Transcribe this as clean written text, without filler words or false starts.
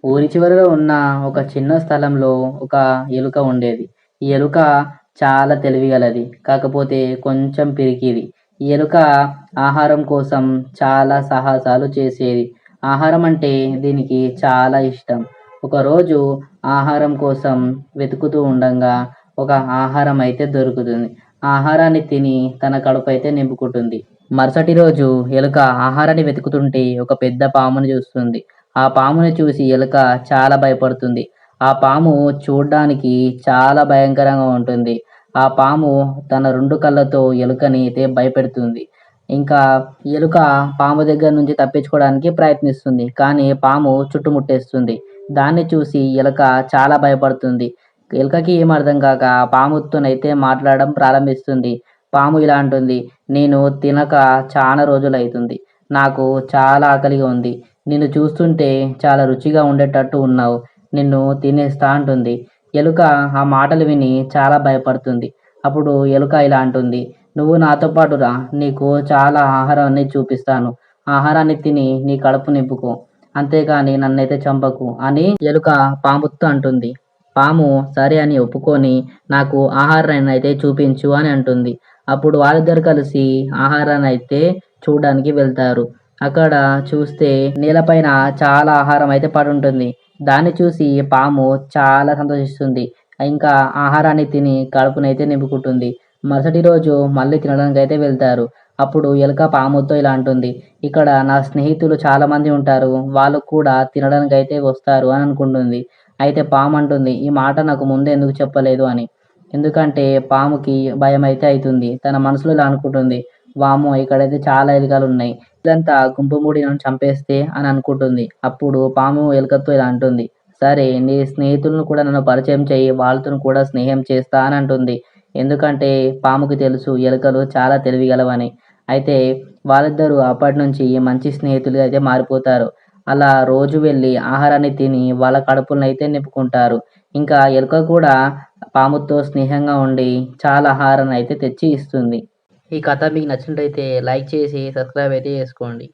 ఊరి చివరలో ఉన్న ఒక చిన్న స్థలంలో ఒక ఎలుక ఉండేది. ఈ ఎలుక చాలా తెలివిగలది. కాకపోతే కొంచెం పిరికిది. ఈ ఎలుక ఆహారం కోసం చాలా సాహసాలు చేసేది. ఆహారం అంటే దీనికి చాలా ఇష్టం. ఒకరోజు ఆహారం కోసం వెతుకుతూ ఉండంగా ఒక ఆహారం అయితే దొరుకుతుంది. ఆహారాన్ని తిని తన కడుపైతే నింపుకుంటుంది. మరుసటి రోజు ఎలుక ఆహారాన్ని వెతుకుతుంటే ఒక పెద్ద పాముని చూస్తుంది. ఆ పాముని చూసి ఎలుక చాలా భయపడుతుంది. ఆ పాము చూడ్డానికి చాలా భయంకరంగా ఉంటుంది. ఆ పాము తన 2 కళ్ళతో ఎలుకని అయితే భయపెడుతుంది. ఇంకా ఎలుక పాము దగ్గర నుంచి తప్పించుకోవడానికి ప్రయత్నిస్తుంది. కానీ పాము చుట్టుముట్టేస్తుంది. దాన్ని చూసి ఎలుక చాలా భయపడుతుంది. ఎలుకకి ఏం అర్థం కాక పాముతోనైతే మాట్లాడడం ప్రారంభిస్తుంది. పాము ఇలా అంటుంది, "నేను తినక చాలా రోజులైతుంది. నాకు చాలా ఆకలిగా ఉంది. నిన్ను చూస్తుంటే చాలా రుచిగా ఉండేటట్టు ఉన్నావు. నిన్ను తినేస్తా" అంటుంది. ఎలుక ఆ మాటలు విని చాలా భయపడుతుంది. అప్పుడు ఎలుక ఇలా అంటుంది, "నువ్వు నాతో పాటు రా. నీకు చాలా ఆహారాన్ని చూపిస్తాను. ఆహారాన్ని తిని నీ కడుపు నింపుకో. అంతేగాని నన్నైతే చంపకు" అని ఎలుక పాముతో అంటుంది. పాము సరే అని ఒప్పుకొని, "నాకు ఆహారాన్నయితే చూపించు" అని అంటుంది. అప్పుడు వాళ్ళిద్దరూ కలిసి ఆహారాన్నయితే చూడ్డానికి వెళ్తారు. అక్కడ చూస్తే నేలపైన చాలా ఆహారం అయితే పడుంటుంది. దాన్ని చూసి పాము చాలా సంతోషిస్తుంది. ఇంకా ఆహారాన్ని తిని కడుపునైతే నింపుకుంటుంది. మరుసటి రోజు మళ్ళీ తినడానికైతే వెళ్తారు. అప్పుడు ఎలుక పాముతో ఇలా అంటుంది, "ఇక్కడ నా స్నేహితులు చాలా మంది ఉంటారు. వాళ్ళు కూడా తినడానికైతే వస్తారు" అని అనుకుంటుంది. అయితే పాము అంటుంది, "ఈ మాట నాకు ముందే ఎందుకు చెప్పలేదు" అని. ఎందుకంటే పాముకి భయమైతే అయితుంది. తన మనసులో ఇలా అనుకుంటుంది, "వామ్మో! ఇక్కడైతే చాలా ఎలుకలున్నాయి. ఇదంతా గుంపుగూడి నన్ను చంపేస్తే" అని అనుకుంటుంది. అప్పుడు పాము ఎలుకతో ఇలా అంటుంది, "సరే, నీ స్నేహితులను కూడా నన్ను పరిచయం చెయ్యి. వాళ్ళతోని కూడా స్నేహం చేస్తా" అని అంటుంది. ఎందుకంటే పాముకి తెలుసు ఎలుకలు చాలా తెలివిగలవని. అయితే వాళ్ళిద్దరూ అప్పటినుంచి మంచి స్నేహితులుగా అయితే మారిపోతారు. అలా రోజు వెళ్ళి ఆహారాన్ని తిని వాళ్ళ కడుపులనైతే నింపుకుంటారు. ఇంకా ఎలుక కూడా పాముతో స్నేహంగా ఉండి చాలా ఆహారాన్నయితే తెచ్చి ఇస్తుంది. ఈ కథ మీకు నచ్చినట్టయితే లైక్ చేసి సబ్స్క్రైబ్ అయితే చేసుకోండి.